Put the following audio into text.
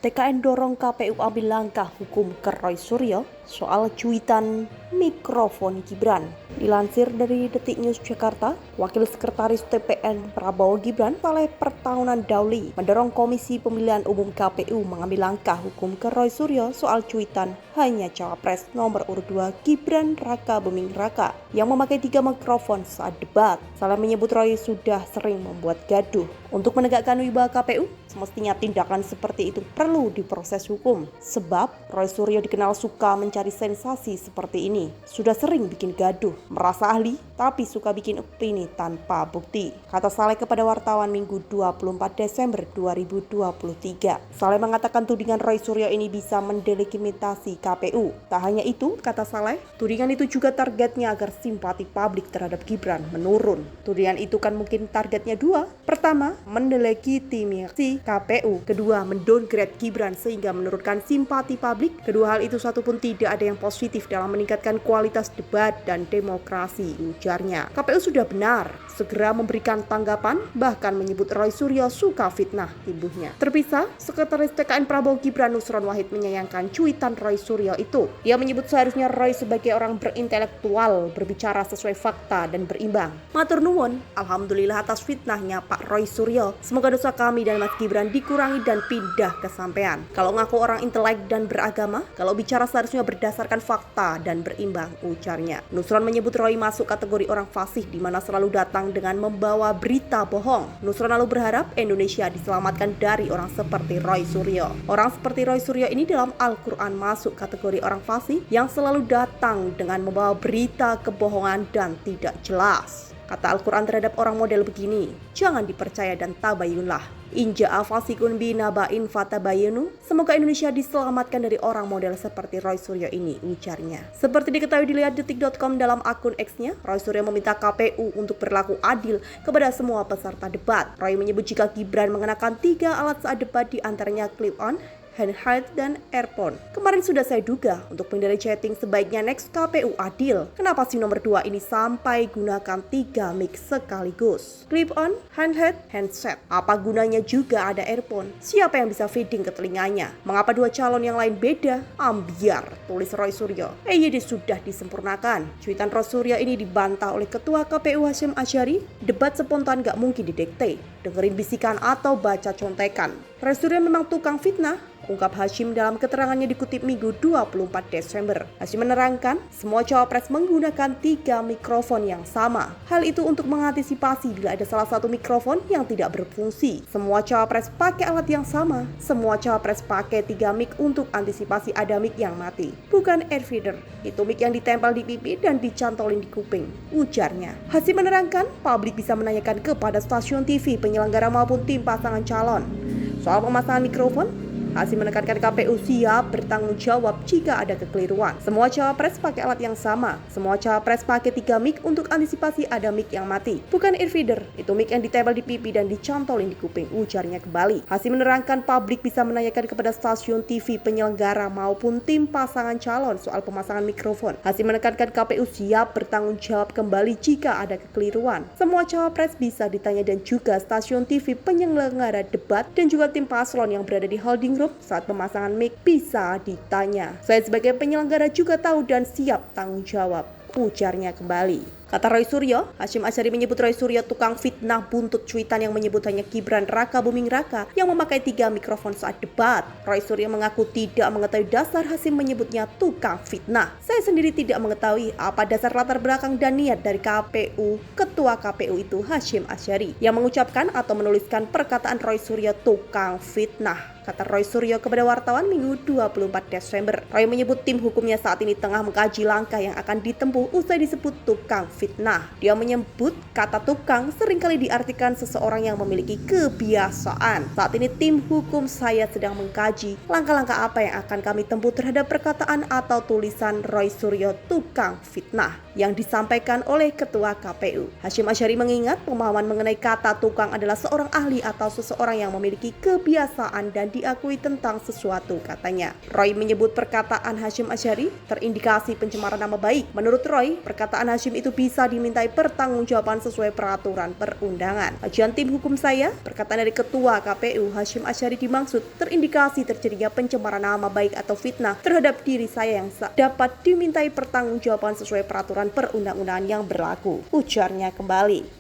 TKN dorong KPU ambil langkah hukum ke Roy Suryo soal cuitan mikrofon Gibran. Dilansir dari Detik News Jakarta, Wakil Sekretaris TPN Prabowo Gibran, Saleh Pertahunan Dauli, mendorong Komisi Pemilihan Umum KPU mengambil langkah hukum ke Roy Suryo soal cuitan hanya Cawapres nomor urut 2 Gibran Raka Buming Raka yang memakai 3 mikrofon saat debat. Saleh menyebut Roy sudah sering membuat gaduh. Untuk menegakkan wibawa KPU, semestinya tindakan seperti itu perlu diproses hukum. Sebab Roy Suryo dikenal suka mencari sensasi seperti ini. Sudah sering bikin gaduh, merasa ahli, tapi suka bikin opini tanpa bukti. Kata Saleh kepada wartawan Minggu 24 Desember 2023. Saleh mengatakan tudingan Roy Suryo ini bisa mendelegitimasi KPU. Tak hanya itu, kata Saleh, tudingan itu juga targetnya agar simpati publik terhadap Gibran menurun. Tudingan itu kan mungkin targetnya dua. Pertama, mendelegitimasi KPU. Kedua, mendowngrade Gibran sehingga menurunkan simpati publik. Kedua hal itu satu pun tidak ada yang positif dalam meningkatkan kualitas debat dan demokrasi, ujarnya. KPU sudah benar segera memberikan tanggapan, bahkan menyebut Roy Suryo suka fitnah ibunya. Terpisah, Sekretaris TKN Prabowo Gibran Nusron Wahid menyayangkan cuitan Roy Suryo itu. Ia menyebut seharusnya Roy sebagai orang berintelektual berbicara sesuai fakta dan berimbang. Matur nuwun, alhamdulillah atas fitnahnya Pak Roy Suryo. Semoga dosa kami dan Mas Gibran dikurangi dan pindah ke sampean. Kalau ngaku orang intelek dan beragama, kalau bicara seharusnya berdasarkan fakta dan berimbang, ujarnya. Nusron menyebut Roy masuk kategori orang fasih di mana selalu datang dengan membawa berita bohong. Nusron lalu berharap Indonesia diselamatkan dari orang seperti Roy Suryo. Orang seperti Roy Suryo ini dalam Al-Quran masuk kategori orang fasih yang selalu datang dengan membawa berita kebohongan dan tidak jelas. Kata Al-Quran terhadap orang model begini, jangan dipercaya dan tabayunlah. Inja'a fasikun binaba'in fatabayunu. Semoga Indonesia diselamatkan dari orang model seperti Roy Suryo ini, ujarnya. Seperti diketahui dilihat detik.com dalam akun X-nya, Roy Suryo meminta KPU untuk berlaku adil kepada semua peserta debat. Roy menyebut jika Gibran mengenakan 3 alat saat debat, di antaranya clip-on, handheld, dan earphone. Kemarin sudah saya duga untuk pengendali chatting sebaiknya next KPU adil. Kenapa si nomor 2 ini sampai gunakan 3 mic sekaligus? Clip on, handheld, handset. Apa gunanya juga ada earphone? Siapa yang bisa feeding ke telinganya? Mengapa 2 calon yang lain beda? Ambiar, tulis Roy Suryo. EYD sudah disempurnakan. Cuitan Roy Suryo ini dibantah oleh Ketua KPU Hasyim Asyari. Debat spontan gak mungkin didikte, dengerin bisikan atau baca contekan. Roy Suryo memang tukang fitnah, ungkap Hasyim dalam keterangannya dikutip Minggu 24 Desember. Hasyim menerangkan, semua cawapres menggunakan 3 mikrofon yang sama. Hal itu untuk mengantisipasi bila ada salah satu mikrofon yang tidak berfungsi. Semua cawapres pakai alat yang sama. Semua cawapres pakai 3 mic untuk antisipasi ada mic yang mati. Bukan air feeder, itu mic yang ditempel di pipi dan dicantolin di kuping, ujarnya. Hasyim menerangkan, publik bisa menanyakan kepada stasiun TV, penyelenggara maupun tim pasangan calon soal pemasangan mikrofon. Hasyim menekankan KPU siap bertanggung jawab jika ada kekeliruan. Semua cawapres pakai alat yang sama. Semua cawapres pakai 3 mic untuk antisipasi ada mic yang mati. Bukan air feeder, itu mic yang ditempel di pipi dan dicantolin di kuping, ujarnya kembali. Hasyim menerangkan publik bisa menanyakan kepada stasiun TV, penyelenggara maupun tim pasangan calon soal pemasangan mikrofon. Hasyim menekankan KPU siap bertanggung jawab kembali jika ada kekeliruan. Semua cawapres bisa ditanya dan juga stasiun TV, penyelenggara debat dan juga tim paslon yang berada di holding saat pemasangan mic bisa ditanya. Saya sebagai penyelenggara juga tahu dan siap tanggung jawab, ujarnya kembali. Kata Roy Suryo, Hasyim Asyari menyebut Roy Suryo tukang fitnah buntut cuitan yang menyebut hanya Gibran Raka Buming Raka yang memakai 3 mikrofon saat debat. Roy Suryo mengaku tidak mengetahui dasar Hasyim menyebutnya tukang fitnah. Saya sendiri tidak mengetahui apa dasar latar belakang dan niat dari KPU, Ketua KPU itu Hasyim Asyari, yang mengucapkan atau menuliskan perkataan Roy Suryo tukang fitnah. Kata Roy Suryo kepada wartawan Minggu 24 Desember. Roy menyebut tim hukumnya saat ini tengah mengkaji langkah yang akan ditempuh usai disebut tukang fitnah. Dia menyebut kata tukang seringkali diartikan seseorang yang memiliki kebiasaan. Saat ini tim hukum saya sedang mengkaji langkah-langkah apa yang akan kami tempuh terhadap perkataan atau tulisan Roy Suryo tukang fitnah. yang disampaikan oleh Ketua KPU. Hasyim Asyari mengingat pemahaman mengenai kata tukang adalah seorang ahli atau seseorang yang memiliki kebiasaan dan diakui tentang sesuatu, katanya. Roy menyebut perkataan Hasyim Asyari terindikasi pencemaran nama baik. Menurut Roy, perkataan Hasyim itu bisa dimintai pertanggungjawaban sesuai peraturan perundangan. Ajuan tim hukum saya, perkataan dari Ketua KPU Hasyim Asyari dimaksud terindikasi terjadinya pencemaran nama baik atau fitnah terhadap diri saya yang dapat dimintai pertanggungjawaban sesuai peraturan perundang-undangan yang berlaku, ujarnya kembali.